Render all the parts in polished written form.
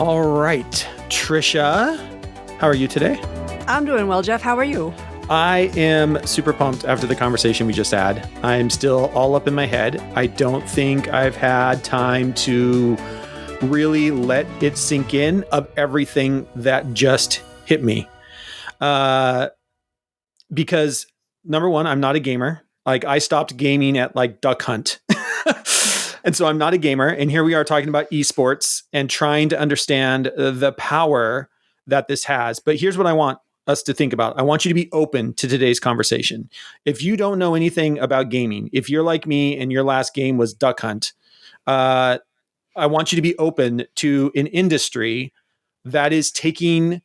All right, Trisha, how are you today? I'm doing well, Jeff. How are you? I am super pumped after the conversation we just had. I'm still all up in my head. I don't think I've had time to really let it sink in of everything that just hit me. Because number one, I'm not a gamer. Like I stopped gaming at like Duck Hunt. And so I'm not a gamer. And here we are talking about eSports and trying to understand the power that this has. But here's what I want us to think about. I want you to be open to today's conversation. If you don't know anything about gaming, if you're like me and your last game was Duck Hunt, I want you to be open to an industry that is taking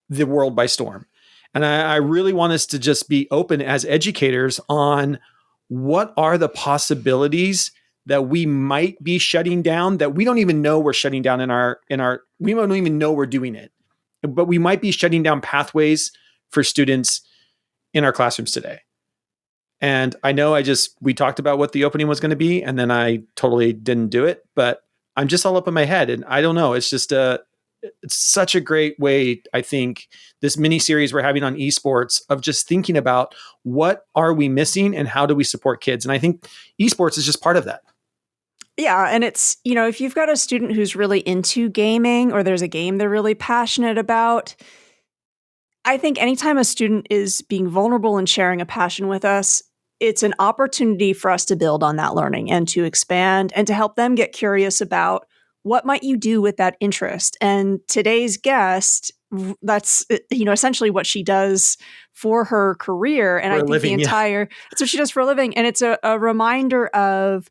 the world by storm. And I really want us to just be open as educators on what are the possibilities that we might be shutting down that we don't even know we're shutting down we don't even know we're doing it, but we might be shutting down pathways for students in our classrooms today. And I know we talked about what the opening was going to be, and then I totally didn't do it, but I'm just all up in my head. And I don't know, it's just it's such a great way, I think, this mini series we're having on eSports of just thinking about what are we missing and how do we support kids? And I think eSports is just part of that. Yeah. And it's, if you've got a student who's really into gaming or there's a game they're really passionate about, I think anytime a student is being vulnerable and sharing a passion with us, it's an opportunity for us to build on that learning and to expand and to help them get curious about what might you do with that interest. And today's guest, that's essentially what she does for her career. And I think that's what she does for a living. And it's a reminder of,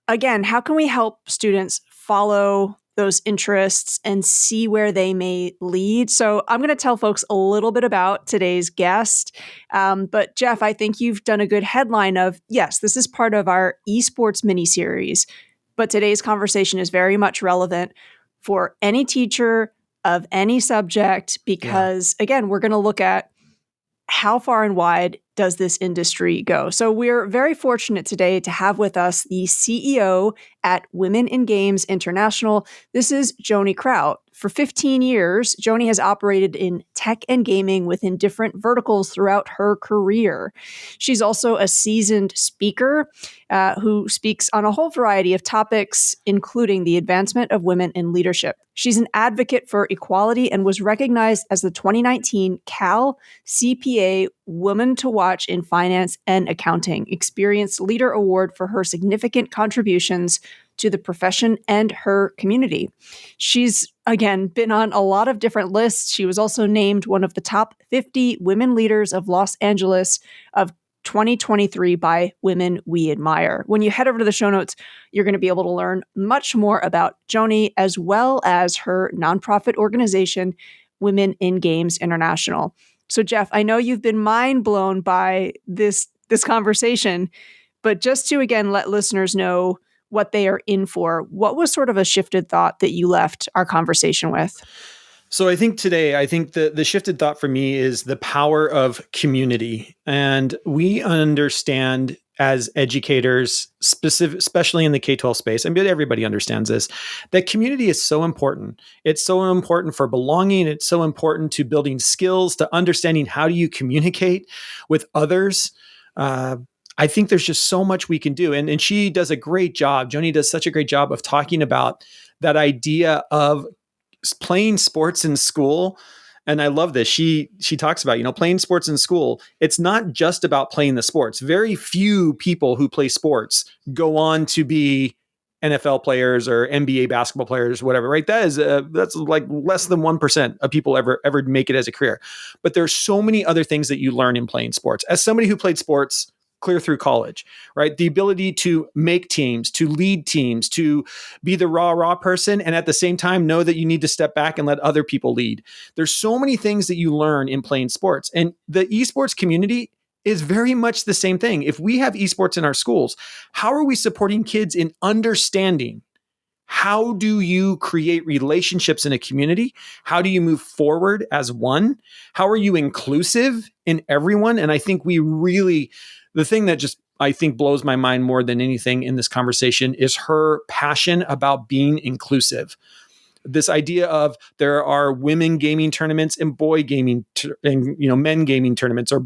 again, how can we help students follow those interests and see where they may lead? So I'm going to tell folks a little bit about today's guest. But Jeff, I think you've done a good headline of, yes, this is part of our eSports mini-series, but today's conversation is very much relevant for any teacher of any subject, because again, we're going to look at how far and wide does this industry go? So we're very fortunate today to have with us the CEO at Women in Games International. This is Joanie Kraut. For 15 years, Joanie has operated in tech and gaming within different verticals throughout her career. She's also a seasoned speaker who speaks on a whole variety of topics, including the advancement of women in leadership. She's an advocate for equality and was recognized as the 2019 Cal CPA Woman to Watch in Finance and Accounting Experienced Leader Award for her significant contributions to the profession and her community. She's, again, been on a lot of different lists. She was also named one of the top 50 women leaders of Los Angeles of 2023 by Women We Admire. When you head over to the show notes, you're going to be able to learn much more about Joanie as well as her nonprofit organization, Women in Games International. So Jeff, I know you've been mind blown by this conversation, but just to, again, let listeners know what they are in for, what was sort of a shifted thought that you left our conversation with? So I think the shifted thought for me is the power of community. And we understand as educators, especially in the K-12 space, and everybody understands this, that community is so important. It's so important for belonging. It's so important to building skills, to understanding how do you communicate with others. I think there's just so much we can do. And she does a great job. Joanie does such a great job of talking about that idea of playing sports in school. And I love this. She talks about, playing sports in school. It's not just about playing the sports. Very few people who play sports go on to be NFL players or NBA basketball players, whatever, right? That's like less than 1% of people ever make it as a career. But there's so many other things that you learn in playing sports. As somebody who played sports clear through college, right? The ability to make teams, to lead teams, to be the raw person, and at the same time know that you need to step back and let other people lead. There's so many things that you learn in playing sports. And the esports community is very much the same thing. If we have esports in our schools, how are we supporting kids in understanding? How do you create relationships in a community? How do you move forward as one? How are you inclusive in everyone? And I think the thing that just, I think, blows my mind more than anything in this conversation is her passion about being inclusive. This idea of there are women gaming tournaments and boy gaming and men gaming tournaments, or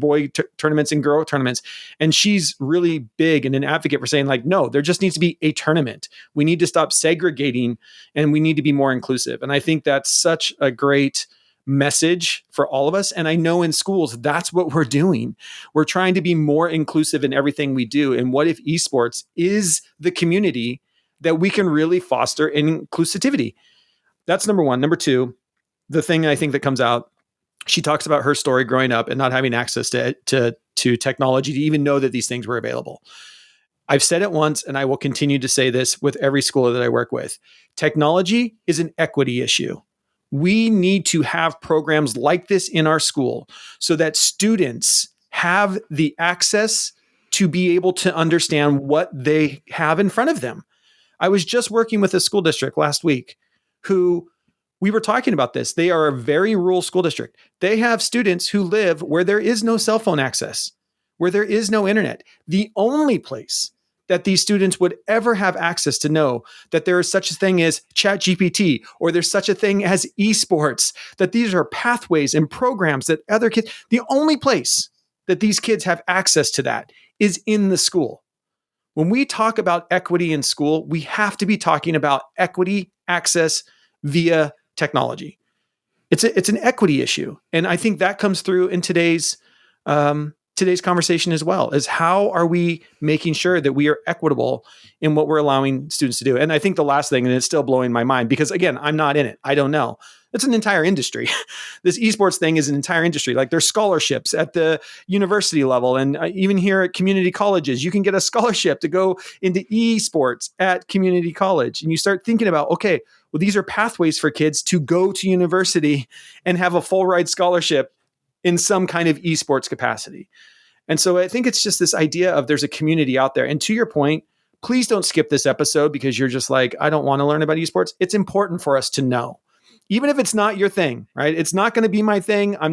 tournaments and girl tournaments. And she's really big and an advocate for saying, like, no, there just needs to be a tournament. We need to stop segregating and we need to be more inclusive. And I think that's such a great message for all of us. And I know in schools, that's what we're doing. We're trying to be more inclusive in everything we do. And what if esports is the community that we can really foster inclusivity? That's number one. Number two, the thing I think that comes out, she talks about her story growing up and not having access to technology to even know that these things were available. I've said it once, and I will continue to say this with every school that I work with. Technology is an equity issue. We need to have programs like this in our school so that students have the access to be able to understand what they have in front of them. I was just working with a school district last week who we were talking about this. They are a very rural school district. They have students who live where there is no cell phone access, where there is no internet. The only place that these students would ever have access to know that there is such a thing as ChatGPT, or there's such a thing as eSports, that these are pathways and programs that other kids, the only place that these kids have access to that is in the school. When we talk about equity in school, we have to be talking about equity access via technology. It's an equity issue. And I think that comes through in today's conversation as well, is how are we making sure that we are equitable in what we're allowing students to do? And I think the last thing, and it's still blowing my mind because, again, I'm not in it. I don't know. It's an entire industry. This esports thing is an entire industry. Like, there's scholarships at the university level. And even here at community colleges, you can get a scholarship to go into esports at community college. And you start thinking about, okay, well, these are pathways for kids to go to university and have a full ride scholarship in some kind of esports capacity. And so I think it's just this idea of there's a community out there. And to your point, please don't skip this episode because you're just like, I don't want to learn about esports. It's important for us to know, even if it's not your thing, right? It's not going to be my thing. I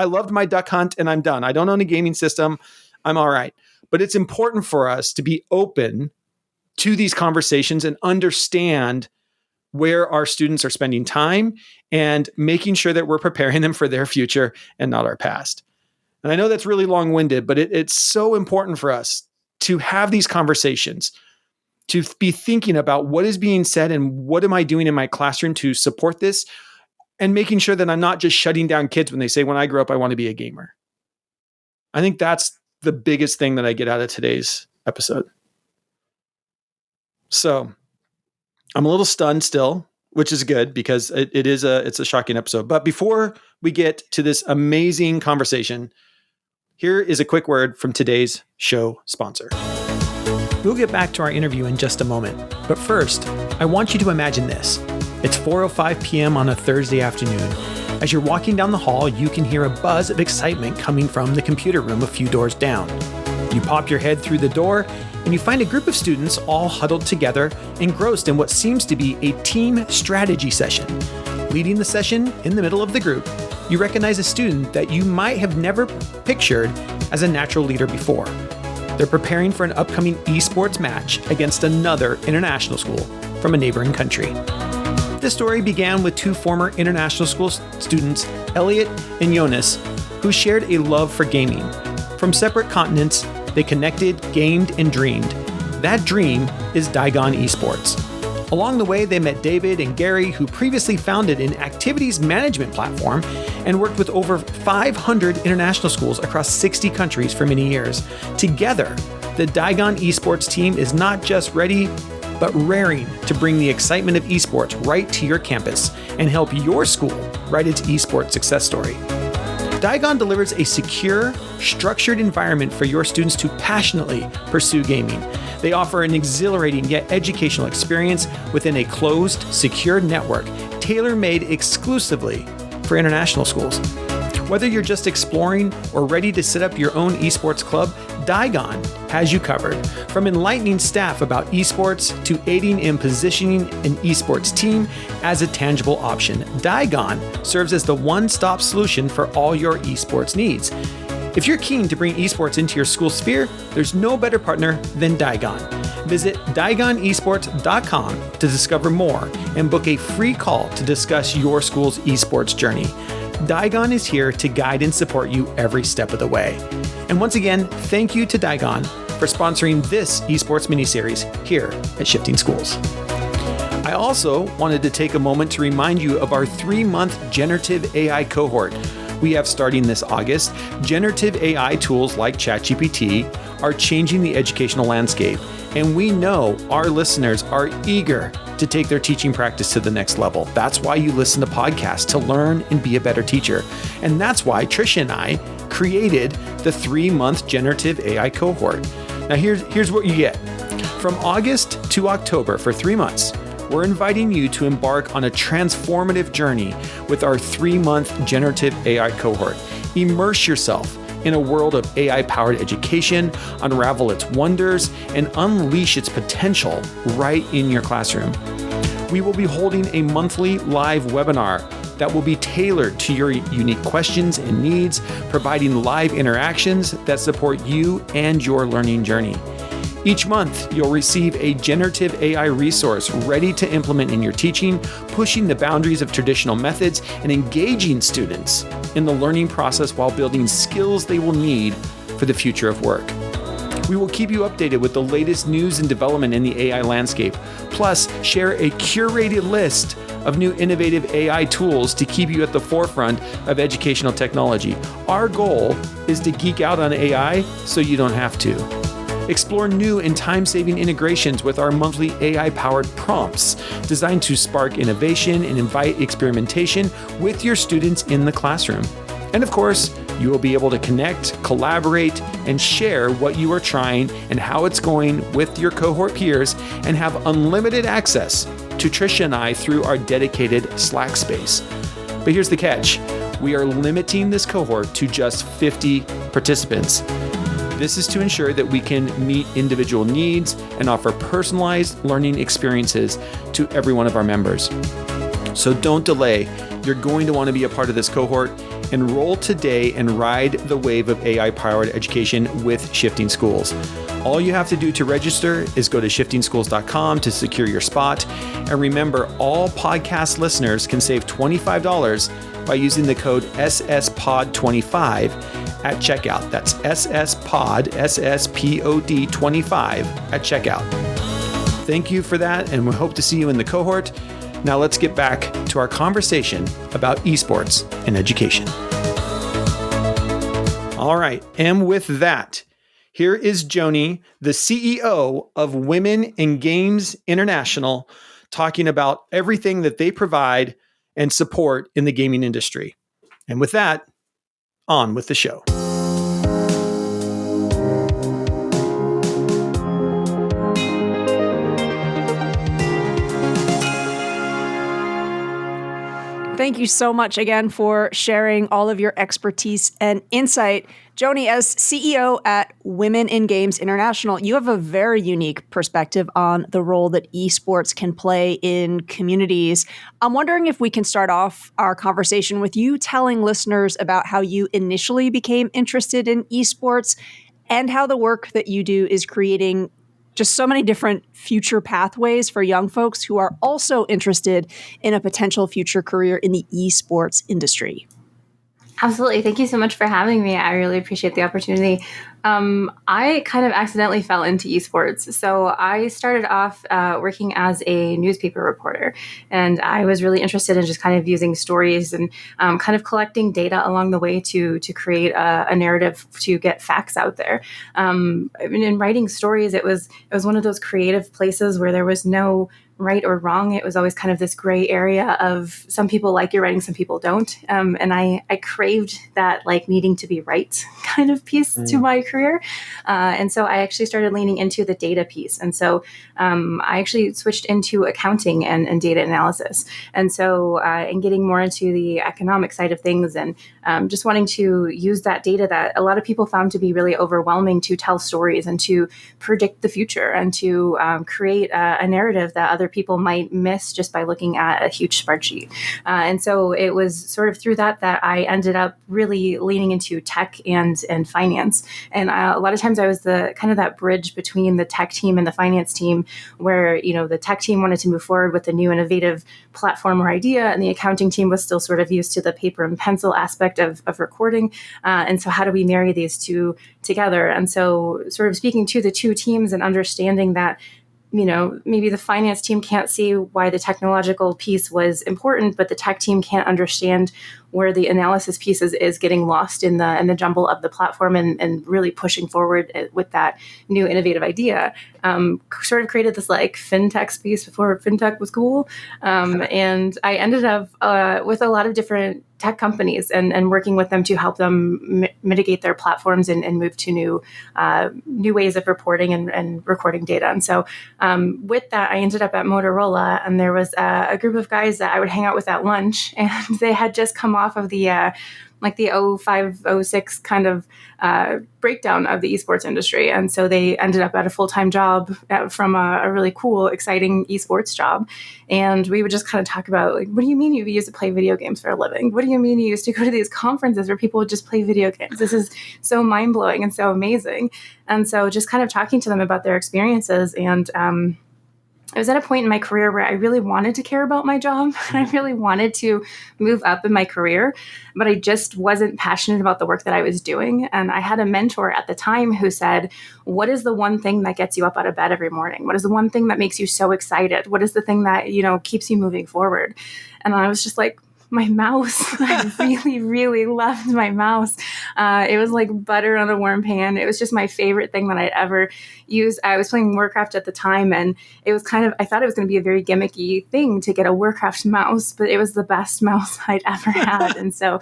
loved my duck hunt and I'm done. I don't own a gaming system. I'm all right. But it's important for us to be open to these conversations and understand where our students are spending time and making sure that we're preparing them for their future and not our past. And I know that's really long-winded, but it's so important for us to have these conversations, to be thinking about what is being said and what am I doing in my classroom to support this, and making sure that I'm not just shutting down kids when they say, when I grow up, I want to be a gamer. I think that's the biggest thing that I get out of today's episode. So I'm a little stunned still, which is good because it's a shocking episode. But before we get to this amazing conversation, here is a quick word from today's show sponsor. We'll get back to our interview in just a moment. But first, I want you to imagine this. It's 4:05 p.m. on a Thursday afternoon. As you're walking down the hall, you can hear a buzz of excitement coming from the computer room a few doors down. You pop your head through the door, and you find a group of students all huddled together, engrossed in what seems to be a team strategy session. Leading the session in the middle of the group, you recognize a student that you might have never pictured as a natural leader before. They're preparing for an upcoming esports match against another international school from a neighboring country. This story began with two former international school students, Elliot and Jonas, who shared a love for gaming. From separate continents, they connected, gamed, and dreamed. That dream is Daigon Esports. Along the way, they met David and Gary, who previously founded an activities management platform and worked with over 500 international schools across 60 countries for many years. Together, the Daigon Esports team is not just ready, but raring to bring the excitement of esports right to your campus and help your school write its esports success story. Daigon delivers a secure, structured environment for your students to passionately pursue gaming. They offer an exhilarating yet educational experience within a closed, secure network tailor-made exclusively for international schools. Whether you're just exploring or ready to set up your own esports club, Daigon has you covered. From enlightening staff about esports to aiding in positioning an esports team as a tangible option, Daigon serves as the one-stop solution for all your esports needs. If you're keen to bring esports into your school sphere, there's no better partner than Digon. Visit DigonEsports.com to discover more and book a free call to discuss your school's esports journey. Digon is here to guide and support you every step of the way. And once again, thank you to Digon for sponsoring this esports miniseries here at Shifting Schools. I also wanted to take a moment to remind you of our 3-month generative AI cohort. We have starting this August. Generative AI tools like ChatGPT are changing the educational landscape, and we know our listeners are eager to take their teaching practice to the next level. That's why you listen to podcasts, to learn and be a better teacher. And that's why Tricia and I created the 3-month generative AI cohort. Now here's what you get. From August to October, for 3 months, we're inviting you to embark on a transformative journey with our 3-month generative AI cohort. Immerse yourself in a world of AI-powered education, unravel its wonders, and unleash its potential right in your classroom. We will be holding a monthly live webinar that will be tailored to your unique questions and needs, providing live interactions that support you and your learning journey. Each month, you'll receive a generative AI resource ready to implement in your teaching, pushing the boundaries of traditional methods and engaging students in the learning process while building skills they will need for the future of work. We will keep you updated with the latest news and development in the AI landscape, plus share a curated list of new innovative AI tools to keep you at the forefront of educational technology. Our goal is to geek out on AI so you don't have to. Explore new and time-saving integrations with our monthly AI-powered prompts designed to spark innovation and invite experimentation with your students in the classroom. And of course, you will be able to connect, collaborate, and share what you are trying and how it's going with your cohort peers, and have unlimited access to Tricia and I through our dedicated Slack space. But here's the catch. We are limiting this cohort to just 50 participants. This is to ensure that we can meet individual needs and offer personalized learning experiences to every one of our members. So don't delay. You're going to want to be a part of this cohort. Enroll today and ride the wave of AI-powered education with Shifting Schools. All you have to do to register is go to shiftingschools.com to secure your spot. And remember, all podcast listeners can save $25 by using the code SSPOD25 at checkout. That's SSPOD, SSPOD 25 at checkout. Thank you for that, and we hope to see you in the cohort. Now let's get back to our conversation about esports and education. All right, and with that, here is Joanie, the CEO of Women in Games International, talking about everything that they provide and support in the gaming industry. And with that, on with the show. Thank you so much again for sharing all of your expertise and insight. Joanie, as CEO at Women in Games International, you have a very unique perspective on the role that esports can play in communities. I'm wondering if we can start off our conversation with you telling listeners about how you initially became interested in esports and how the work that you do is creating just so many different future pathways for young folks who are also interested in a potential future career in the esports industry. Absolutely. Thank you so much for having me. I really appreciate the opportunity. I kind of accidentally fell into esports. So I started off working as a newspaper reporter, and I was really interested in just kind of using stories and kind of collecting data along the way to create a narrative to get facts out there. In writing stories, it was one of those creative places where there was no right or wrong. It was always kind of this gray area of some people like your writing, some people don't. And I craved that like needing to be right kind of piece to my career. And so I actually started leaning into the data piece. And so I actually switched into accounting and data analysis. And so and getting more into the economic side of things and just wanting to use that data that a lot of people found to be really overwhelming to tell stories and to predict the future and to create a narrative that other people might miss just by looking at a huge spreadsheet. And so it was sort of through that I ended up really leaning into tech and finance. And a lot of times I was the kind of that bridge between the tech team and the finance team, where, you know, the tech team wanted to move forward with a new innovative platform or idea, and the accounting team was still sort of used to the paper and pencil aspect of recording. And so how do we marry these two together? And so sort of speaking to the two teams and understanding that, you know, maybe the finance team can't see why the technological piece was important, but the tech team can't understand where the analysis piece is getting lost in the jumble of the platform, and really pushing forward with that new innovative idea. Sort of created this like fintech space before fintech was cool. And I ended up with a lot of different tech companies and working with them to help them mitigate their platforms and move to new ways of reporting and recording data. And so with that, I ended up at Motorola, and there was a group of guys that I would hang out with at lunch, and they had just come off of the like the 05, 06 kind of breakdown of the esports industry. And so they ended up at a full-time job from a really cool, exciting esports job. And we would just kind of talk about, like, what do you mean you used to play video games for a living? What do you mean you used to go to these conferences where people would just play video games? This is so mind-blowing and so amazing. And so just kind of talking to them about their experiences. And I was at a point in my career where I really wanted to care about my job. I really wanted to move up in my career, but I just wasn't passionate about the work that I was doing. And I had a mentor at the time who said, what is the one thing that gets you up out of bed every morning? What is the one thing that makes you so excited? What is the thing that, you know, keeps you moving forward? And I was just like, my mouse. I really, really loved my mouse. It was like butter on a warm pan. It was just my favorite thing that I'd ever used. I was playing Warcraft at the time, and it was kind of, I thought it was going to be a very gimmicky thing to get a Warcraft mouse, but it was the best mouse I'd ever had. And so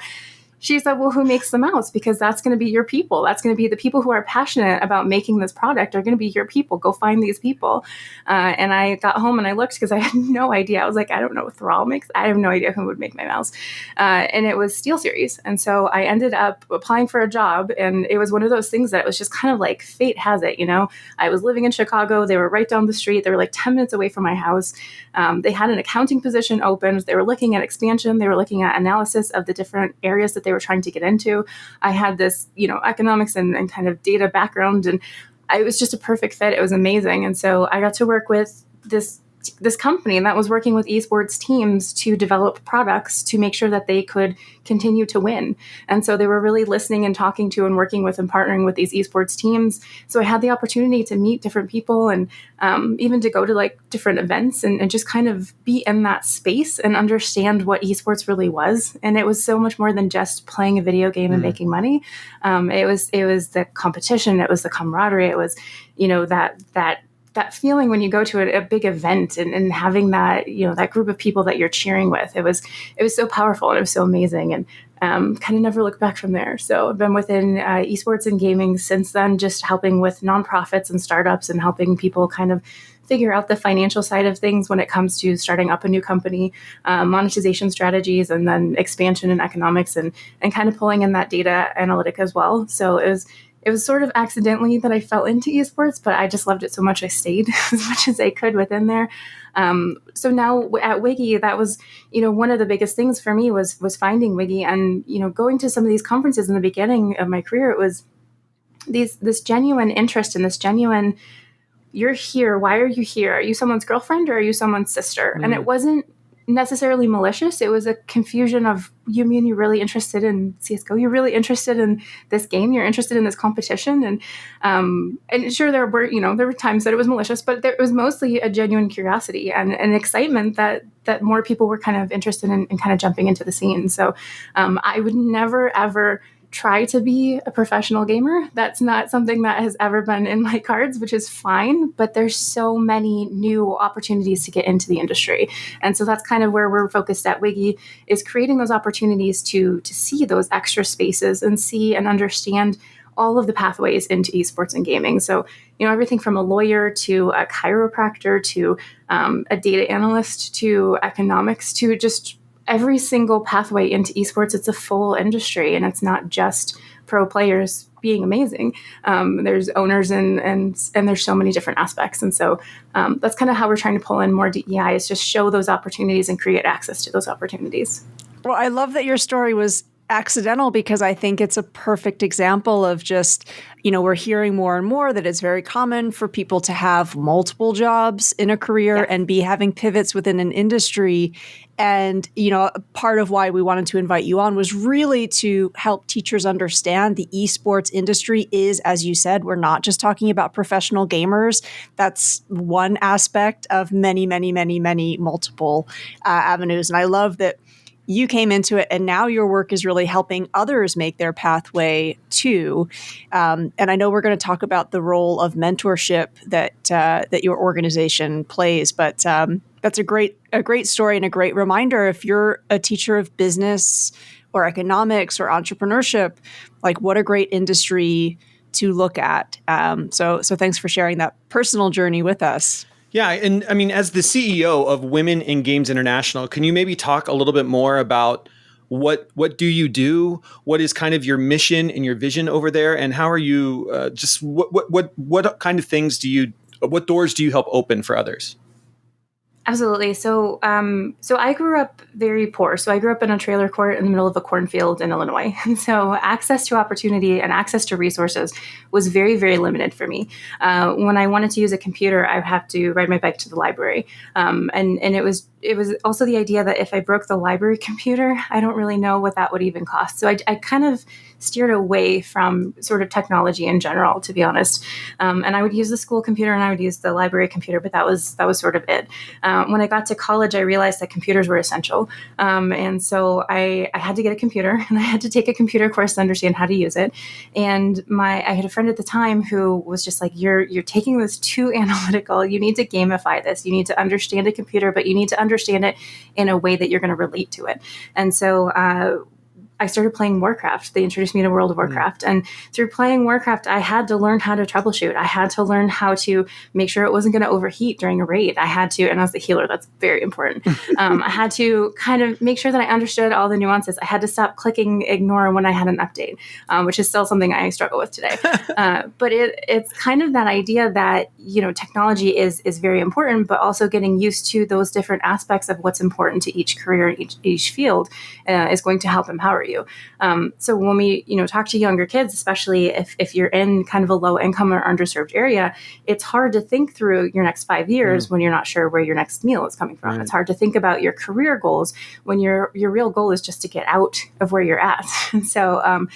she said, well, who makes the mouse? Because that's going to be your people. That's going to be the people who are passionate about making this product are going to be your people. Go find these people. And I got home and I looked because I had no idea. I was like, I don't know what Thrall makes. I have no idea who would make my mouse. And it was SteelSeries. And so I ended up applying for a job. And it was one of those things that was just kind of like fate has it. You know, I was living in Chicago. They were right down the street. They were like 10 minutes away from my house. They had an accounting position open. They were looking at expansion. They were looking at analysis of the different areas that they were trying to get into. I had this, you know, economics and kind of data background, and it was just a perfect fit. It was amazing. And so I got to work with this company that was working with esports teams to develop products to make sure that they could continue to win. And so they were really listening and talking to and working with and partnering with these esports teams. So I had the opportunity to meet different people and even to go to like different events and just kind of be in that space and understand what esports really was. And it was so much more than just playing a video game and making money. It was the competition. It was the camaraderie. It was, you know, that feeling when you go to a big event and having that, you know, that group of people that you're cheering with. It was so powerful and it was so amazing, and kind of never looked back from there. So I've been within esports and gaming since then, just helping with nonprofits and startups and helping people kind of figure out the financial side of things when it comes to starting up a new company, monetization strategies, and then expansion and economics, and kind of pulling in that data analytic as well. So it was sort of accidentally that I fell into esports, but I just loved it so much I stayed as much as I could within there. So now at WIGI, that was, you know, one of the biggest things for me was finding WIGI, and, you know, going to some of these conferences in the beginning of my career. It was this genuine interest and this genuine, you're here. Why are you here? Are you someone's girlfriend or are you someone's sister? And it wasn't necessarily malicious. It was a confusion of, you mean you're really interested in CSGO? You're really interested in this game? You're interested in this competition? And sure, there were times that it was malicious, but there was mostly a genuine curiosity and an excitement that more people were kind of interested in kind of jumping into the scene. So I would never, ever try to be a professional gamer. That's not something that has ever been in my cards, which is fine, but there's so many new opportunities to get into the industry. And so that's kind of where we're focused at WIGI, is creating those opportunities to see those extra spaces and see and understand all of the pathways into esports and gaming. So, you know, everything from a lawyer to a chiropractor to a data analyst to economics to just every single pathway into esports. It's a full industry, and it's not just pro players being amazing. There's owners and there's so many different aspects. And so that's kind of how we're trying to pull in more DEI, is just show those opportunities and create access to those opportunities. Well, I love that your story was accidental, because I think it's a perfect example of just, we're hearing more and more that it's very common for people to have multiple jobs in a career and be having pivots within an industry. And, part of why we wanted to invite you on was really to help teachers understand the esports industry is, as you said, we're not just talking about professional gamers. That's one aspect of many, many, many, many multiple avenues. And I love that you came into it, and now your work is really helping others make their pathway too. And I know we're going to talk about the role of mentorship that your organization plays, but that's a great story and a great reminder. If you're a teacher of business or economics or entrepreneurship, like, what a great industry to look at. So thanks for sharing that personal journey with us. Yeah. And I mean, as the CEO of Women in Games International, can you maybe talk a little bit more about what do you do? What is kind of your mission and your vision over there? And how are you what kind of things what doors do you help open for others? Absolutely. So I grew up very poor. So I grew up in a trailer court in the middle of a cornfield in Illinois. And so access to opportunity and access to resources was very, very limited for me. When I wanted to use a computer, I would have to ride my bike to the library. And it was also the idea that if I broke the library computer, I don't really know what that would even cost. So I kind of steered away from sort of technology in general, to be honest. And I would use the school computer and I would use the library computer, but that was sort of it. When I got to college, I realized that computers were essential. And so I had to get a computer, and I had to take a computer course to understand how to use it. And I had a friend at the time who was just like, you're taking this too analytical. You need to gamify this. You need to understand a computer, but you need to understand it in a way that you're going to relate to it. And so I started playing Warcraft. They introduced me to World of Warcraft. And through playing Warcraft, I had to learn how to troubleshoot. I had to learn how to make sure it wasn't going to overheat during a raid. I had to, and as the healer, that's very important. I had to kind of make sure that I understood all the nuances. I had to stop clicking ignore when I had an update, which is still something I struggle with today. But it's kind of that idea that, technology is very important, but also getting used to those different aspects of what's important to each career, each field is going to help empower you. So when we, talk to younger kids, especially if you're in kind of a low income or underserved area, it's hard to think through your next 5 years when you're not sure where your next meal is coming from. It's hard to think about your career goals when your real goal is just to get out of where you're at. And so,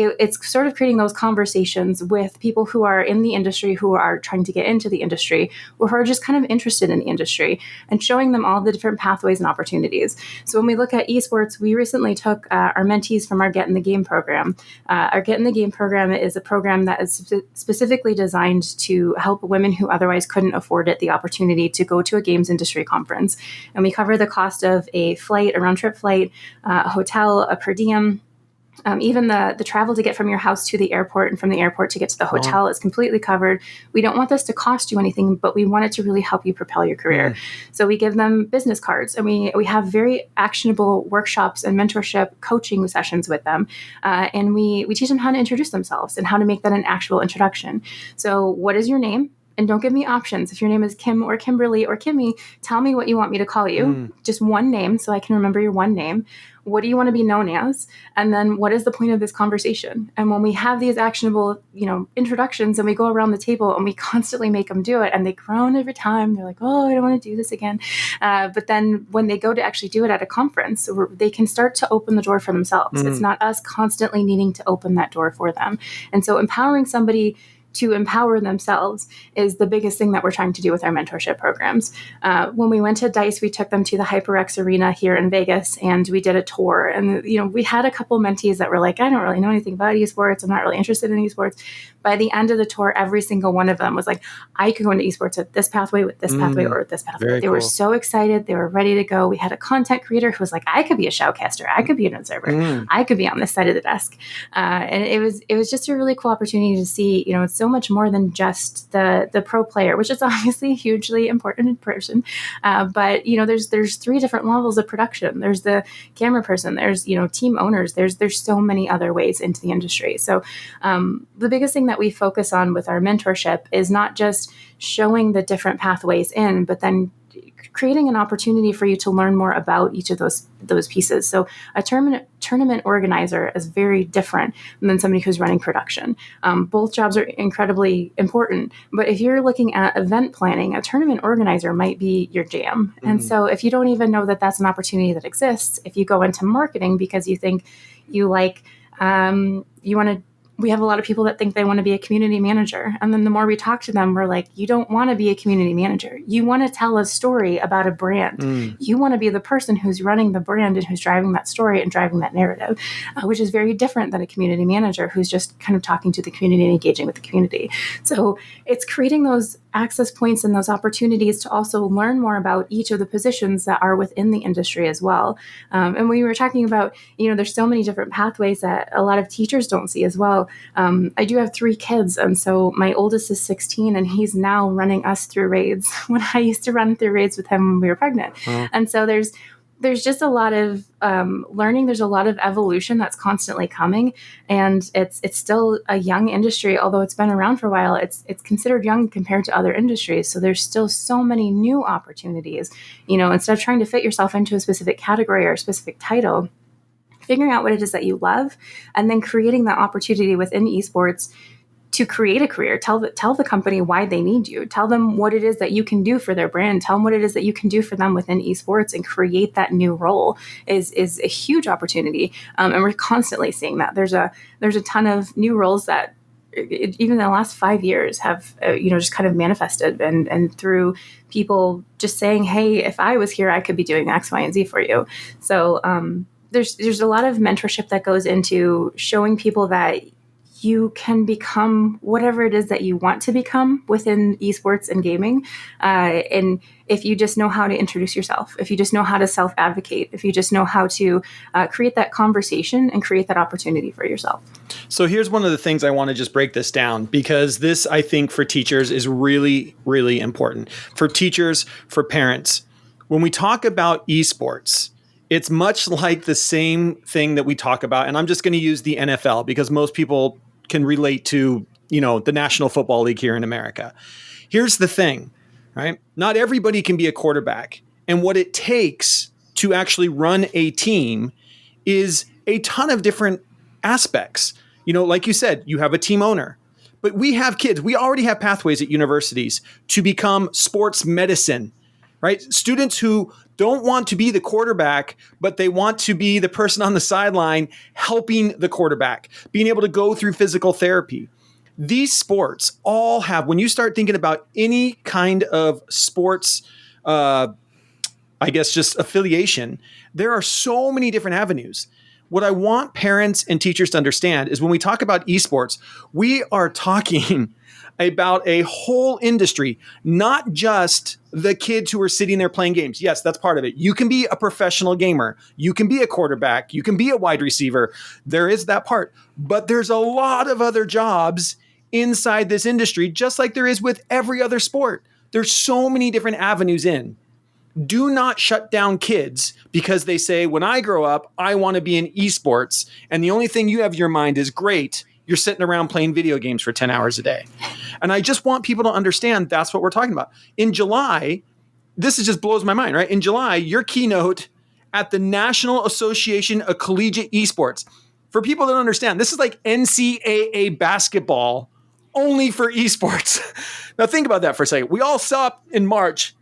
it's sort of creating those conversations with people who are in the industry, who are trying to get into the industry, or who are just kind of interested in the industry, and showing them all the different pathways and opportunities. So when we look at esports, we recently took our mentees from our Get in the Game program. Our Get in the Game program is a program that is specifically designed to help women who otherwise couldn't afford it the opportunity to go to a games industry conference. And we cover the cost of a flight, a round-trip flight, a hotel, a per diem. Even the travel to get from your house to the airport and from the airport to get to the hotel is completely covered. We don't want this to cost you anything, but we want it to really help you propel your career. So we give them business cards, and we have very actionable workshops and mentorship coaching sessions with them. And we teach them how to introduce themselves and how to make that an actual introduction. So what is your name? And don't give me options. If your name is Kim or Kimberly or Kimmy, tell me what you want me to call you. Just one name so I can remember your one name. What do you want to be known as? And then what is the point of this conversation? And when we have these actionable, introductions, and we go around the table and we constantly make them do it, and they groan every time. They're like, oh, I don't want to do this again. But then when they go to actually do it at a conference, they can start to open the door for themselves. It's not us constantly needing to open that door for them. And so empowering somebody to empower themselves is the biggest thing that we're trying to do with our mentorship programs. When we went to DICE, we took them to the HyperX Arena here in Vegas, and we did a tour. And, we had a couple mentees that were like, I don't really know anything about esports. I'm not really interested in esports. By the end of the tour, every single one of them was like, I could go into esports at this pathway, with this pathway, or with this pathway. They were so excited. They were ready to go. We had a content creator who was like, I could be a shoutcaster. I could be an observer. I could be on this side of the desk. And it was just a really cool opportunity to see, it's so much more than just the pro player, which is obviously hugely important in person. But there's three different levels of production. There's the camera person. There's team owners. There's so many other ways into the industry. So the biggest thing that we focus on with our mentorship is not just showing the different pathways in, but then creating an opportunity for you to learn more about each of those pieces. So a tournament organizer is very different than somebody who's running production. Both jobs are incredibly important, but if you're looking at event planning, a tournament organizer might be your jam. Mm-hmm. And so if you don't even know that that's an opportunity that exists, if you go into marketing because you think you like, we have a lot of people that think they want to be a community manager. And then the more we talk to them, we're like, you don't want to be a community manager. You want to tell a story about a brand. You want to be the person who's running the brand and who's driving that story and driving that narrative, which is very different than a community manager who's just kind of talking to the community and engaging with the community. So it's creating those access points and those opportunities to also learn more about each of the positions that are within the industry as well. And we were talking about, there's so many different pathways that a lot of teachers don't see as well. I do have 3 kids, and so my oldest is 16, and he's now running us through raids when I used to run through raids with him when we were pregnant. And so there's just a lot of learning. There's a lot of evolution that's constantly coming, and it's still a young industry. Although it's been around for a while, it's considered young compared to other industries. So there's still so many new opportunities. Instead of trying to fit yourself into a specific category or a specific title, figuring out what it is that you love, and then creating that opportunity within esports to create a career. Tell the company why they need you. Tell them what it is that you can do for their brand. Tell them what it is that you can do for them within esports, and create that new role is a huge opportunity. And we're constantly seeing that. There's a ton of new roles that even in the last 5 years have just kind of manifested, and through people just saying, hey, if I was here, I could be doing X, Y, and Z for you. So there's a lot of mentorship that goes into showing people that you can become whatever it is that you want to become within esports and gaming. And if you just know how to introduce yourself, if you just know how to self-advocate, if you just know how to create that conversation and create that opportunity for yourself. So here's one of the things I want to just break this down, because this, I think, for teachers is really, really important. For teachers, for parents, when we talk about esports, it's much like the same thing that we talk about. And I'm just going to use the NFL because most people can relate to, the National Football League here in America. Here's the thing, right? Not everybody can be a quarterback. And what it takes to actually run a team is a ton of different aspects. Like you said, you have a team owner. But we have kids. We already have pathways at universities to become sports medicine, right? Students who don't want to be the quarterback, but they want to be the person on the sideline helping the quarterback, being able to go through physical therapy. These sports all have, when you start thinking about any kind of sports, just affiliation, there are so many different avenues. What I want parents and teachers to understand is when we talk about esports, we are talking about a whole industry, not just the kids who are sitting there playing games. Yes, that's part of it. You can be a professional gamer. You can be a quarterback. You can be a wide receiver. There is that part. But there's a lot of other jobs inside this industry, just like there is with every other sport. There's so many different avenues in. Do not shut down kids because they say, when I grow up, I want to be in esports. And the only thing you have in your mind is, great, you're sitting around playing video games for 10 hours a day. And I just want people to understand that's what we're talking about. In July, just blows my mind, right? In July, your keynote at the National Association of Collegiate Esports. For people that don't understand, this is like NCAA basketball only for esports. Now think about that for a second. We all stop in March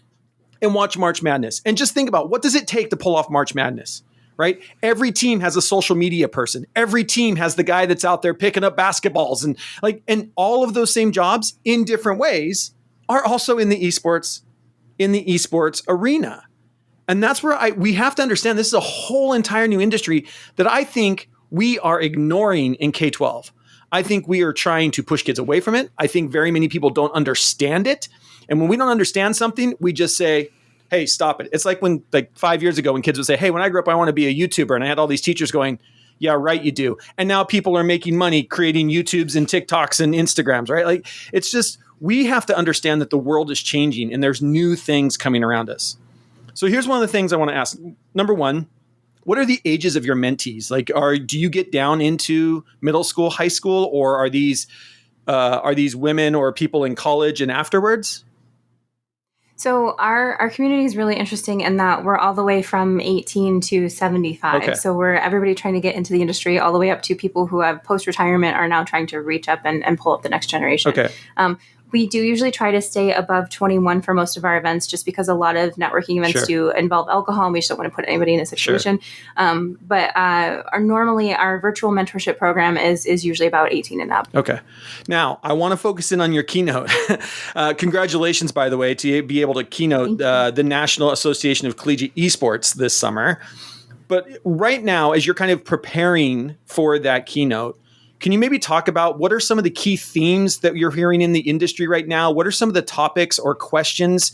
and watch March Madness. And just think about, what does it take to pull off March Madness? Right? Every team has a social media person. Every team has the guy that's out there picking up basketballs, and all of those same jobs in different ways are also in the esports arena. And that's where we have to understand this is a whole entire new industry that I think we are ignoring in K-12. I think we are trying to push kids away from it. I think very many people don't understand it. And when we don't understand something, we just say, hey, stop it. It's like 5 years ago when kids would say, hey, when I grow up, I want to be a YouTuber. And I had all these teachers going, Yeah, right, you do. And now people are making money creating YouTubes and TikToks and Instagrams, right? Like, it's just, we have to understand that the world is changing and there's new things coming around us. So here's one of the things I want to ask. Number one, what are the ages of your mentees? Like, do you get down into middle school, high school, or are these women or people in college and afterwards? So our community is really interesting in that we're all the way from 18 to 75. Okay. So we're everybody trying to get into the industry, all the way up to people who have post-retirement are now trying to reach up and pull up the next generation. Okay. We do usually try to stay above 21 for most of our events, just because a lot of networking events do involve alcohol, and we just don't want to put anybody in a situation. But normally our virtual mentorship program is usually about 18 and up. Okay. Now, I want to focus in on your keynote. Congratulations, by the way, to be able to keynote the National Association of Collegiate Esports this summer. But right now, as you're kind of preparing for that keynote, can you maybe talk about what are some of the key themes that you're hearing in the industry right now? What are some of the topics or questions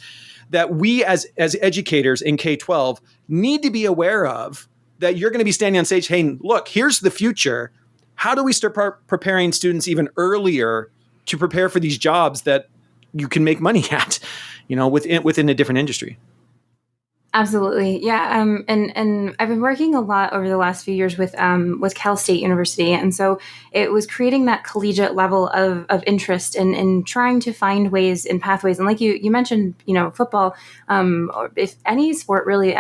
that we as educators in K-12 need to be aware of, that you're going to be standing on stage, hey, look, here's the future. How do we start preparing students even earlier to prepare for these jobs that you can make money at, within a different industry? Absolutely. Yeah. And I've been working a lot over the last few years with Cal State University. And so it was creating that collegiate level of interest in trying to find ways and pathways. And like you mentioned, football, or if any sport really,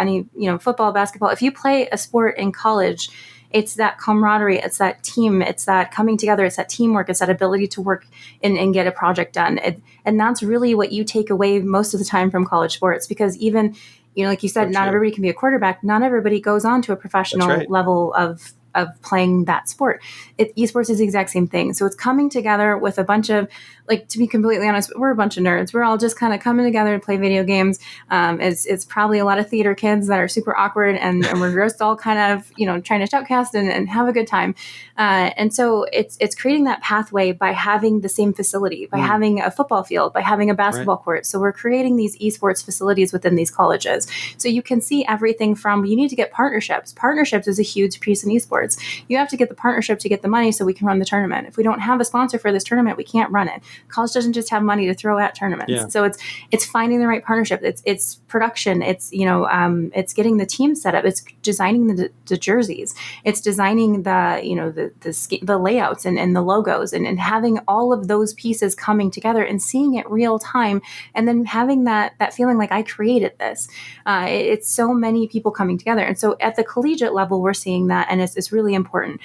football, basketball, if you play a sport in college, it's that camaraderie, it's that team, it's that coming together, it's that teamwork, it's that ability to work and get a project done. And that's really what you take away most of the time from college sports, because even, like you said, not everybody can be a quarterback. Not everybody goes on to a professional level of playing that sport. Esports is the exact same thing. So it's coming together with a bunch of, to be completely honest, we're a bunch of nerds. We're all just kind of coming together to play video games. It's probably a lot of theater kids that are super awkward, and we're just all kind of, trying to shoutcast and have a good time. And so it's creating that pathway by having the same facility, by having a football field, by having a basketball court. So we're creating these esports facilities within these colleges. So you can see everything from, you need to get partnerships. Partnerships is a huge piece in esports. You have to get the partnership to get the money so we can run the tournament. If we don't have a sponsor for this tournament, we can't run it. College doesn't just have money to throw at tournaments. Yeah. So it's finding the right partnership. It's production. It's it's getting the team set up. It's designing the jerseys. It's designing the layouts and the logos and having all of those pieces coming together and seeing it real time, and then having that feeling like I created this. It's so many people coming together, and so at the collegiate level, we're seeing that, and it's really important.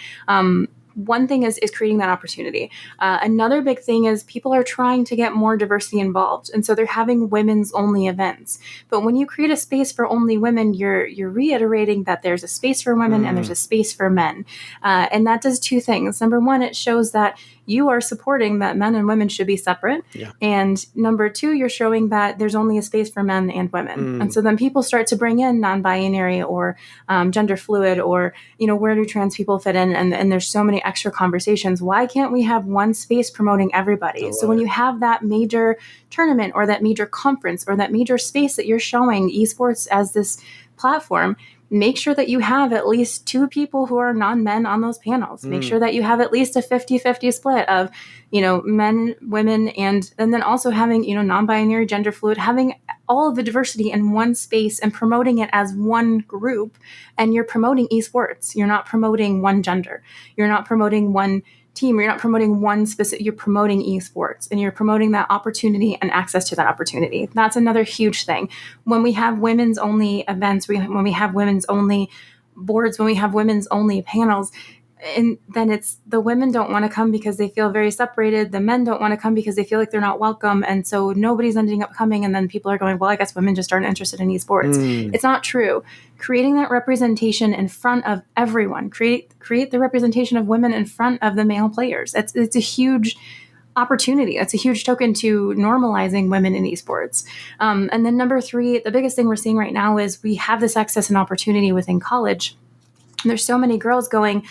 One thing is creating that opportunity. Another big thing is people are trying to get more diversity involved. And so they're having women's only events. But when you create a space for only women, you're reiterating that there's a space for women and there's a space for men. And that does two things. Number one, it shows that you are supporting that men and women should be separate. Yeah. And number two, you're showing that there's only a space for men and women. And so then people start to bring in non-binary or gender fluid, or, where do trans people fit in? And there's so many extra conversations. Why can't we have one space promoting everybody? So when you have that major tournament or that major conference or that major space that you're showing esports as this platform, make sure that you have at least two people who are non-men on those panels. Make sure that you have at least a 50-50 split of, men, women, and then also having, non-binary, gender fluid, having all of the diversity in one space and promoting it as one group. And you're promoting esports. You're not promoting one gender. You're not promoting one team. You're not promoting one specific, you're promoting esports, and you're promoting that opportunity and access to that opportunity. That's another huge thing. When we have women's only events, when we have women's only boards, when we have women's only panels, and then it's the women don't want to come because they feel very separated. The men don't want to come because they feel like they're not welcome. And so nobody's ending up coming. And then people are going, well, I guess women just aren't interested in esports. It's not true. Creating that representation in front of everyone, create the representation of women in front of the male players. It's a huge opportunity. It's a huge token to normalizing women in esports. And then number three, the biggest thing we're seeing right now is we have this access and opportunity within college. And there's so many girls going,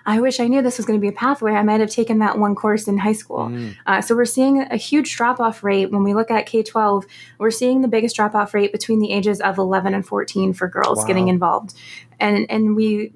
I wish I knew this was going to be a pathway. I might have taken that one course in high school. So we're seeing a huge drop-off rate when we look at K-12. We're seeing the biggest drop-off rate between the ages of 11 and 14 for girls getting involved. And we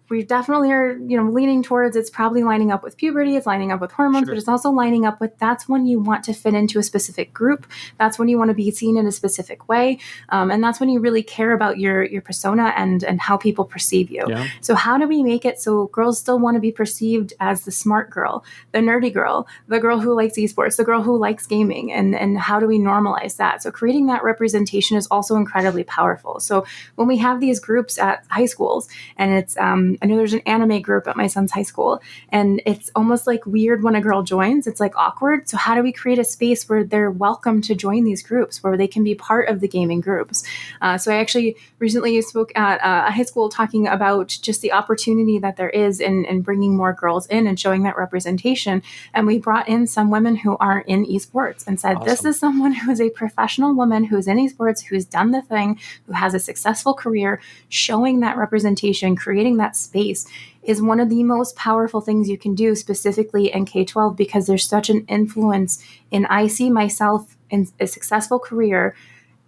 we definitely are, leaning towards it's probably lining up with puberty, it's lining up with hormones, Sure. but it's also lining up with that's when you want to fit into a specific group. That's when you want to be seen in a specific way. And that's when you really care about your persona and how people perceive you. Yeah. So how do we make it so girls still want to be perceived as the smart girl, the nerdy girl, the girl who likes esports, the girl who likes gaming, and how do we normalize that? So creating that representation is also incredibly powerful. So when we have these groups at high schools, and it's I know there's an anime group at my son's high school, and it's almost like weird when a girl joins. It's like awkward. So how do we create a space where they're welcome to join these groups, where they can be part of the gaming groups? So I actually recently spoke at a high school talking about just the opportunity that there is in bringing more girls in and showing that representation. And we brought in some women who are in esports and said, This is someone who is a professional woman who's in esports, who's done the thing, who has a successful career. Showing that representation, creating that space is one of the most powerful things you can do, specifically in K-12, because there's such an influence in I see myself in a successful career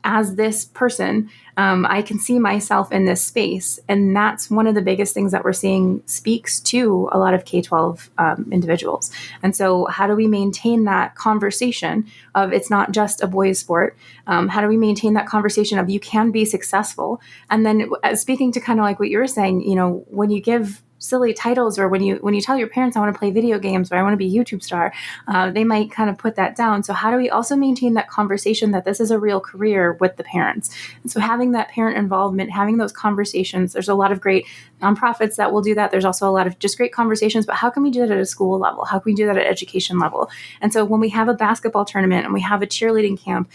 as this person. I can see myself in this space. And that's one of the biggest things that we're seeing speaks to a lot of K-12 individuals. And so how do we maintain that conversation of it's not just a boys' sport? How do we maintain that conversation of you can be successful? And then speaking to kind of like what you were saying, when you give silly titles, or when you tell your parents I want to play video games or I want to be a YouTube star, they might kind of put that down. So how do we also maintain that conversation that this is a real career with the parents? And so having that parent involvement, having those conversations, there's a lot of great nonprofits that will do that. There's also a lot of just great conversations, but how can we do that at a school level? How can we do that at education level? And so when we have a basketball tournament and we have a cheerleading camp,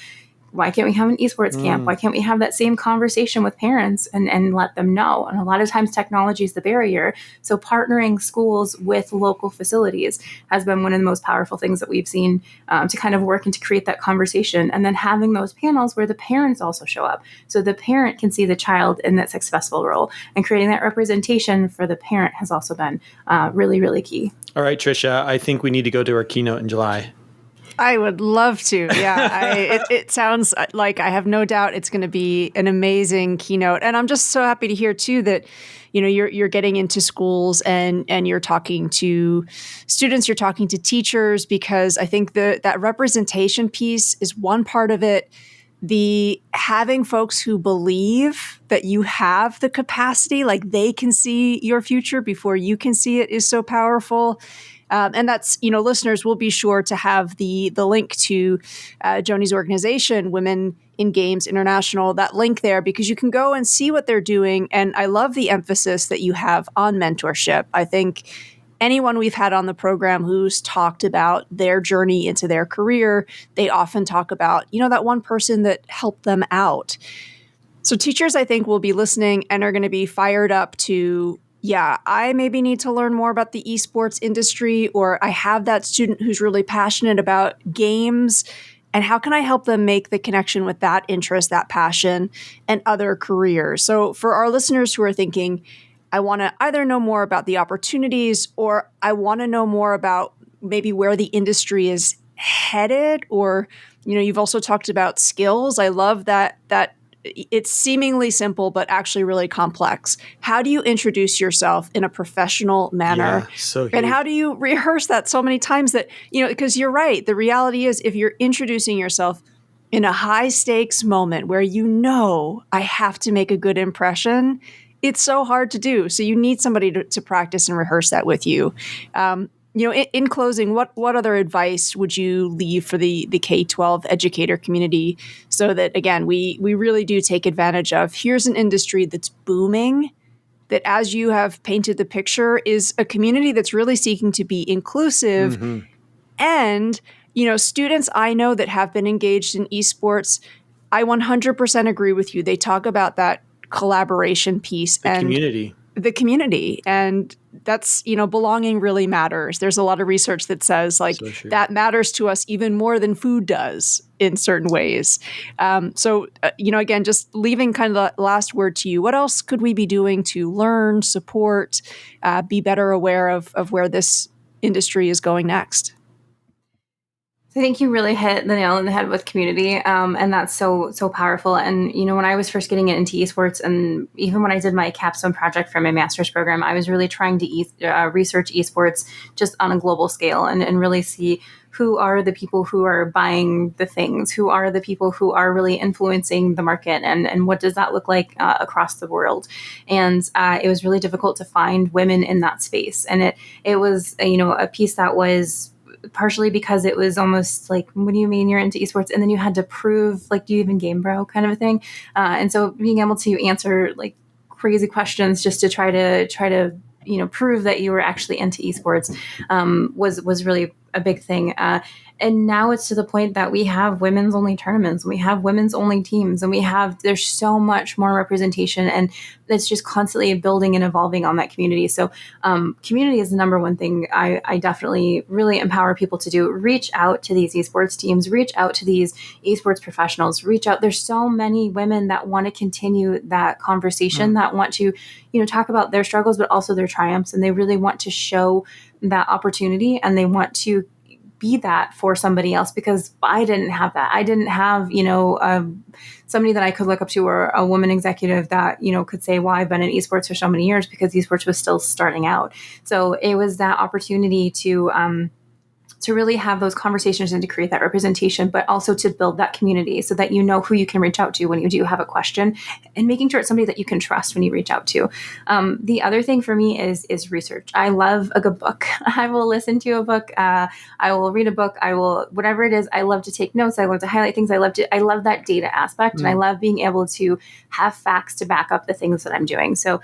why can't we have an esports camp? Why can't we have that same conversation with parents and let them know? And a lot of times technology is the barrier. So partnering schools with local facilities has been one of the most powerful things that we've seen to kind of work and to create that conversation. And then having those panels where the parents also show up. So the parent can see the child in that successful role, and creating that representation for the parent has also been really, really key. All right, Trisha, I think we need to go to our keynote in July. I would love to. Yeah, it sounds like I have no doubt it's going to be an amazing keynote, and I'm just so happy to hear too that you're getting into schools and you're talking to students, you're talking to teachers, because I think that representation piece is one part of it. The having folks who believe that you have the capacity, like they can see your future before you can see it, is so powerful. And that's, listeners will be sure to have the link to Joanie's organization, Women in Games International, that link there, because you can go and see what they're doing. And I love the emphasis that you have on mentorship. I think anyone we've had on the program who's talked about their journey into their career, they often talk about, that one person that helped them out. So teachers, I think, will be listening and are going to be fired up to, I maybe need to learn more about the esports industry, or I have that student who's really passionate about games, and how can I help them make the connection with that interest, that passion, and other careers? So for our listeners who are thinking, I want to either know more about the opportunities, or I want to know more about maybe where the industry is headed, or, you've also talked about skills. I love that it's seemingly simple, but actually really complex. How do you introduce yourself in a professional manner? Yeah, so huge. And how do you rehearse that so many times that, because you're right. The reality is, if you're introducing yourself in a high stakes moment where I have to make a good impression, it's so hard to do. So you need somebody to practice and rehearse that with you. In closing, what other advice would you leave for the K-12 educator community, so that, again, we really do take advantage of, here's an industry that's booming, that, as you have painted the picture, is a community that's really seeking to be inclusive. Mm-hmm. And, students I know that have been engaged in esports, I 100% agree with you. They talk about that collaboration piece and the community. And that's, belonging really matters. There's a lot of research that says that matters to us even more than food does in certain ways. Again, just leaving kind of the last word to you. What else could we be doing to learn, support, be better aware of where this industry is going next? I think you really hit the nail on the head with community, and that's so powerful. And when I was first getting into esports, and even when I did my capstone project for my master's program, I was really trying to research esports just on a global scale, and really see who are the people who are buying the things, who are the people who are really influencing the market, and what does that look like across the world. And it was really difficult to find women in that space, and it was a piece that was partially because it was almost like, what do you mean you're into esports? And then you had to prove, like, do you even game bro kind of a thing. And so being able to answer like crazy questions just to try to prove that you were actually into esports was really a big thing. And now it's to the point that we have women's only tournaments, and we have women's only teams, and there's so much more representation, and it's just constantly building and evolving on that community. So community is the number one thing I definitely really empower people to do. Reach out to these esports teams, reach out to these esports professionals, reach out. There's so many women that want to continue that conversation, that want to, talk about their struggles, but also their triumphs. And they really want to show that opportunity, and they want to be that for somebody else, because I didn't have that. I didn't have, somebody that I could look up to, or a woman executive that, could say, well, I've been in esports for so many years, because esports was still starting out. So it was that opportunity to really have those conversations and to create that representation, but also to build that community so that you know who you can reach out to when you do have a question, and making sure it's somebody that you can trust when you reach out to. The other thing for me is research. I love a good book. I will listen to a book. I will read a book. I will, whatever it is, I love to take notes. I love to highlight things. I love that data aspect. And I love being able to have facts to back up the things that I'm doing. So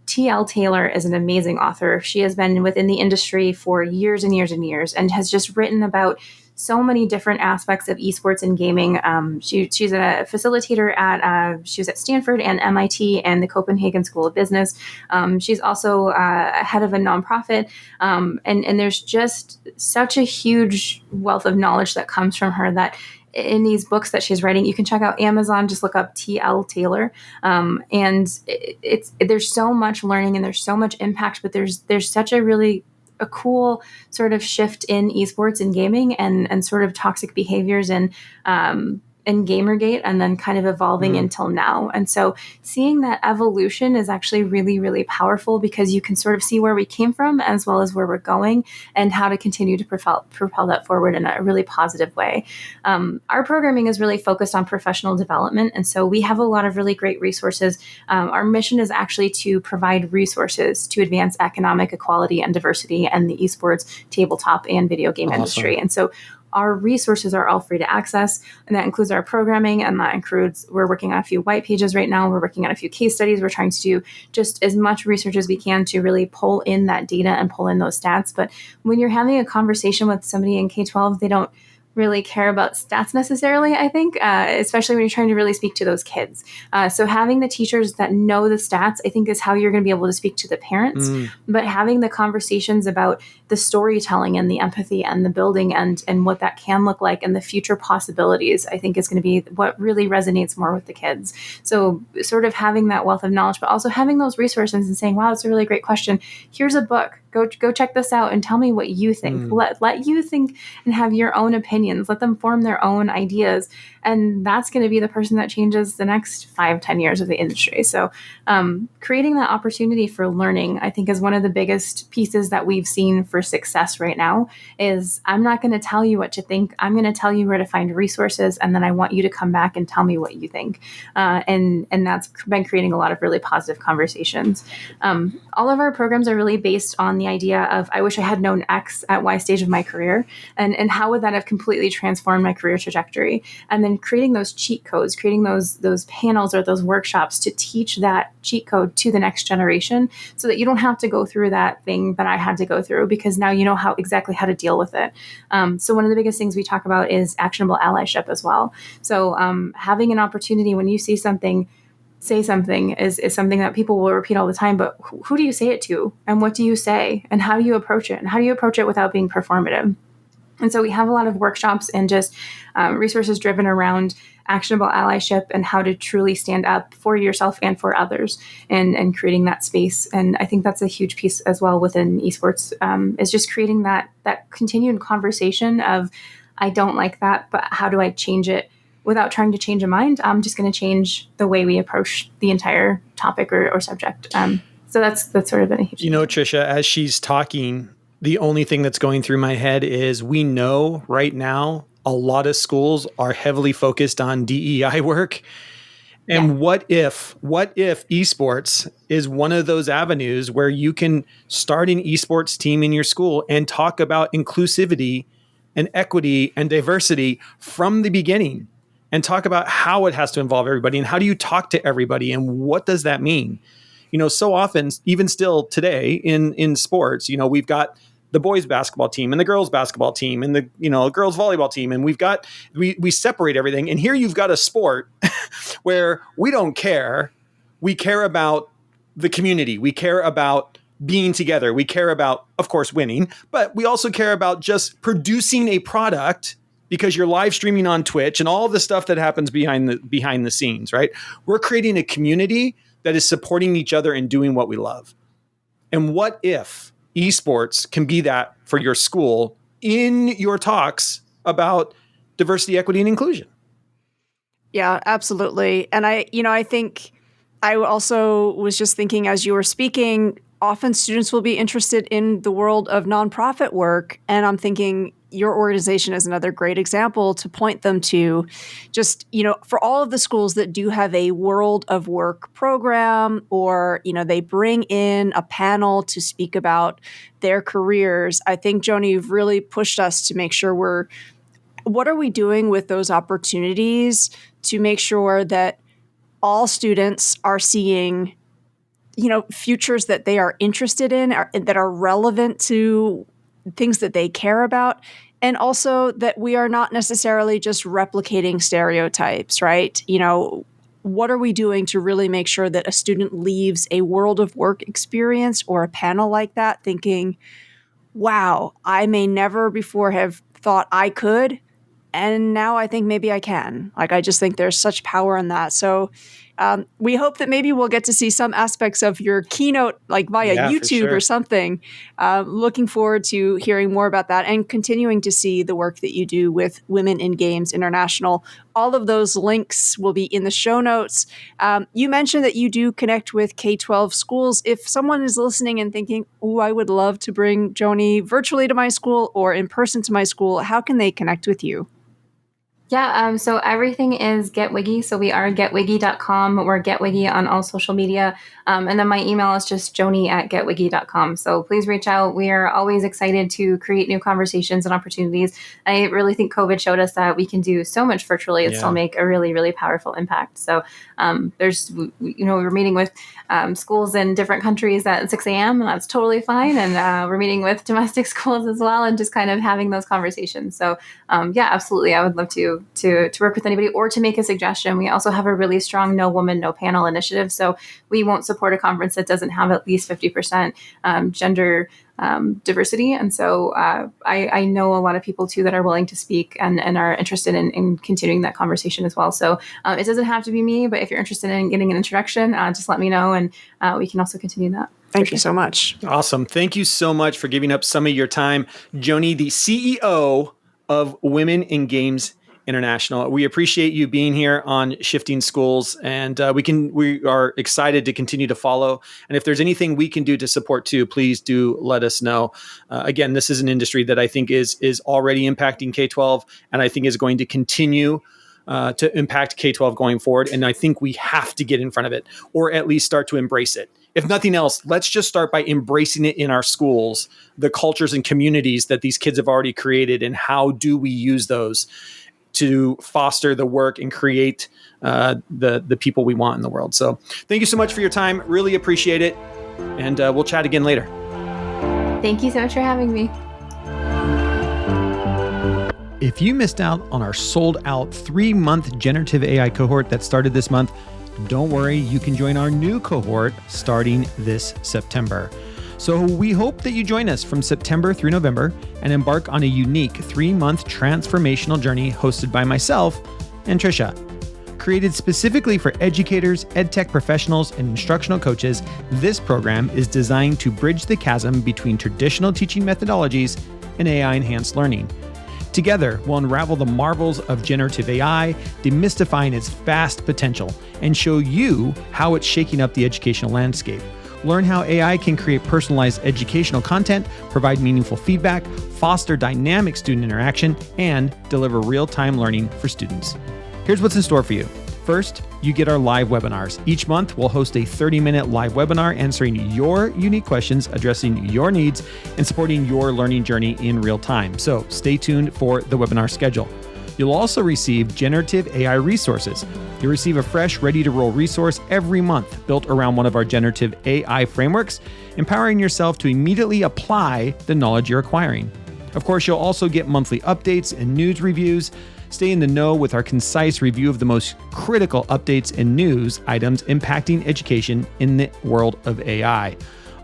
T.L. Taylor is an amazing author. She has been within the industry for years and years and years, and has just written about so many different aspects of esports and gaming. She's a facilitator she was at Stanford and MIT and the Copenhagen School of Business. She's also head of a nonprofit. And there's just such a huge wealth of knowledge that comes from her, that in these books that she's writing, you can check out Amazon, just look up T.L. Taylor. And there's so much learning, and there's so much impact, but there's such a cool sort of shift in esports and gaming, and sort of toxic behaviors and Gamergate, and then kind of evolving until now. And so seeing that evolution is actually really, really powerful, because you can sort of see where we came from as well as where we're going, and how to continue to propel that forward in a really positive way. Our programming is really focused on professional development. And so we have a lot of really great resources. Our mission is actually to provide resources to advance economic equality and diversity in the esports, tabletop, and video game industry. And so our resources are all free to access, and that includes our programming, and that includes, we're working on a few white pages right now. We're working on a few case studies. We're trying to do just as much research as we can to really pull in that data and pull in those stats. But when you're having a conversation with somebody in K-12, they don't really care about stats necessarily, I think, especially when you're trying to really speak to those kids. So having the teachers that know the stats, I think, is how you're going to be able to speak to the parents. But having the conversations about the storytelling and the empathy and the building and what that can look like and the future possibilities, I think, is going to be what really resonates more with the kids. So sort of having that wealth of knowledge, but also having those resources and saying, wow, it's a really great question. Here's a book. Go check this out and tell me what you think. Let you think and have your own opinions. Let them form their own ideas. And that's going to be the person that changes the next 5-10 years of the industry. So creating that opportunity for learning, I think, is one of the biggest pieces that we've seen for success right now. Is I'm not going to tell you what to think. I'm going to tell you where to find resources. And then I want you to come back and tell me what you think. And that's been creating a lot of really positive conversations. All of our programs are really based on the idea of, I wish I had known X at Y stage of my career, and how would that have completely transformed my career trajectory? And then creating those cheat codes, creating those panels or those workshops to teach that cheat code to the next generation, so that you don't have to go through that thing that I had to go through, because now you know exactly how to deal with it. So one of the biggest things we talk about is actionable allyship as well. So having an opportunity when you see something, say something is something that people will repeat all the time, but who do you say it to, and what do you say, and how do you approach it, and how do you approach it without being performative? And so we have a lot of workshops and just resources driven around actionable allyship and how to truly stand up for yourself and for others, and creating that space. And I think that's a huge piece as well within esports, is just creating that continued conversation of I don't like that, but how do I change it without trying to change a mind? I'm just going to change the way we approach the entire topic or subject. So that's sort of been a huge You know, Trisha, as she's talking, the only thing that's going through my head is we know right now a lot of schools are heavily focused on DEI work. And what if eSports is one of those avenues where you can start an eSports team in your school and talk about inclusivity and equity and diversity from the beginning, and talk about how it has to involve everybody and how do you talk to everybody and what does that mean? You know, so often, even still today in sports, you know, we've got the boys basketball team and the girls basketball team and the, you know, girls volleyball team. And we separate everything. And here you've got a sport where we don't care. We care about the community. We care about being together. We care about, of course, winning, but we also care about just producing a product because you're live streaming on Twitch and all the stuff that happens behind the scenes, right? We're creating a community that is supporting each other and doing what we love. And what if eSports can be that for your school in your talks about diversity, equity, and inclusion? Yeah, absolutely. And I think I also was just thinking as you were speaking, often students will be interested in the world of nonprofit work. And I'm thinking your organization is another great example to point them to. Just, for all of the schools that do have a world of work program, or, they bring in a panel to speak about their careers. I think, Joanie, you've really pushed us to make sure what are we doing with those opportunities to make sure that all students are seeing, futures that they are interested in, that are relevant to things that they care about, and also that we are not necessarily just replicating stereotypes, right? What are we doing to really make sure that a student leaves a world of work experience or a panel like that thinking, wow, I may never before have thought I could, and now I think maybe I can. I just think there's such power in that. So we hope that maybe we'll get to see some aspects of your keynote, via YouTube or something. Looking forward to hearing more about that and continuing to see the work that you do with Women in Games International. All of those links will be in the show notes. You mentioned that you do connect with K-12 schools. If someone is listening and thinking, oh, I would love to bring Joanie virtually to my school or in person to my school, how can they connect with you? Yeah, so everything is GetWIGI. So we are getwigi.com. We're GetWIGI on all social media. And then my email is just joanie@getwigi.com. So please reach out. We are always excited to create new conversations and opportunities. I really think COVID showed us that we can do so much virtually and still make a really, really powerful impact. So we're meeting with schools in different countries at 6 a.m. and that's totally fine. And we're meeting with domestic schools as well and just kind of having those conversations. So absolutely. I would love to work with anybody or to make a suggestion. We also have a really strong No Woman, No Panel initiative. So we won't support a conference that doesn't have at least 50% gender diversity. And so I know a lot of people too that are willing to speak and are interested in continuing that conversation as well. So it doesn't have to be me, but if you're interested in getting an introduction, just let me know and we can also continue that. Thank you so much. Awesome. Thank you so much for giving up some of your time. Joanie, the CEO of Women in Games International. We appreciate you being here on Shifting Schools, and we are excited to continue to follow. And if there's anything we can do to support too, please do let us know. Again, this is an industry that I think is already impacting K-12, and I think is going to continue to impact K-12 going forward. And I think we have to get in front of it, or at least start to embrace it. If nothing else, let's just start by embracing it in our schools, the cultures and communities that these kids have already created, and how do we use those to foster the work and create the people we want in the world. So thank you so much for your time. Really appreciate it. And we'll chat again later. Thank you so much for having me. If you missed out on our sold out 3-month generative AI cohort that started this month, don't worry, you can join our new cohort starting this September. So we hope that you join us from September through November and embark on a unique 3-month transformational journey hosted by myself and Trisha. Created specifically for educators, edtech professionals, and instructional coaches, this program is designed to bridge the chasm between traditional teaching methodologies and AI-enhanced learning. Together, we'll unravel the marvels of generative AI, demystifying its vast potential, and show you how it's shaking up the educational landscape. Learn how AI can create personalized educational content, provide meaningful feedback, foster dynamic student interaction, and deliver real-time learning for students. Here's what's in store for you. First, you get our live webinars. Each month, we'll host a 30-minute live webinar answering your unique questions, addressing your needs, and supporting your learning journey in real time. So stay tuned for the webinar schedule. You'll also receive generative AI resources. You'll receive a fresh, ready-to-roll resource every month built around one of our generative AI frameworks, empowering yourself to immediately apply the knowledge you're acquiring. Of course, you'll also get monthly updates and news reviews. Stay in the know with our concise review of the most critical updates and news items impacting education in the world of AI.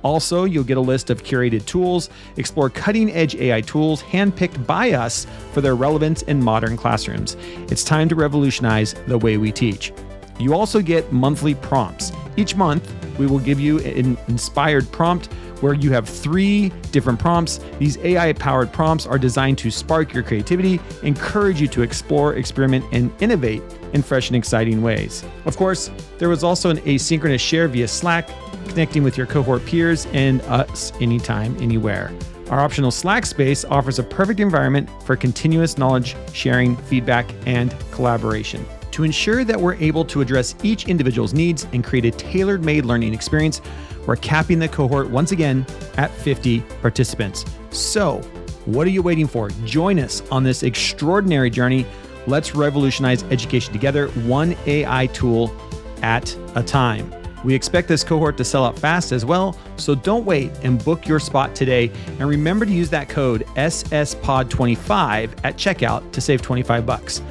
Also, you'll get a list of curated tools, explore cutting-edge AI tools handpicked by us for their relevance in modern classrooms. It's time to revolutionize the way we teach. You also get monthly prompts. Each month, we will give you an inspired prompt where you have 3 different prompts. These AI-powered prompts are designed to spark your creativity, encourage you to explore, experiment, and innovate in fresh and exciting ways. Of course, there was also an asynchronous share via Slack, connecting with your cohort peers and us anytime, anywhere. Our optional Slack space offers a perfect environment for continuous knowledge sharing, feedback, and collaboration. To ensure that we're able to address each individual's needs and create a tailor-made learning experience, we're capping the cohort once again at 50 participants. So, what are you waiting for? Join us on this extraordinary journey. Let's revolutionize education together, one AI tool at a time. We expect this cohort to sell out fast as well, so don't wait and book your spot today. And remember to use that code SSPOD25 at checkout to save $25.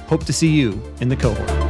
Hope to see you in the cohort.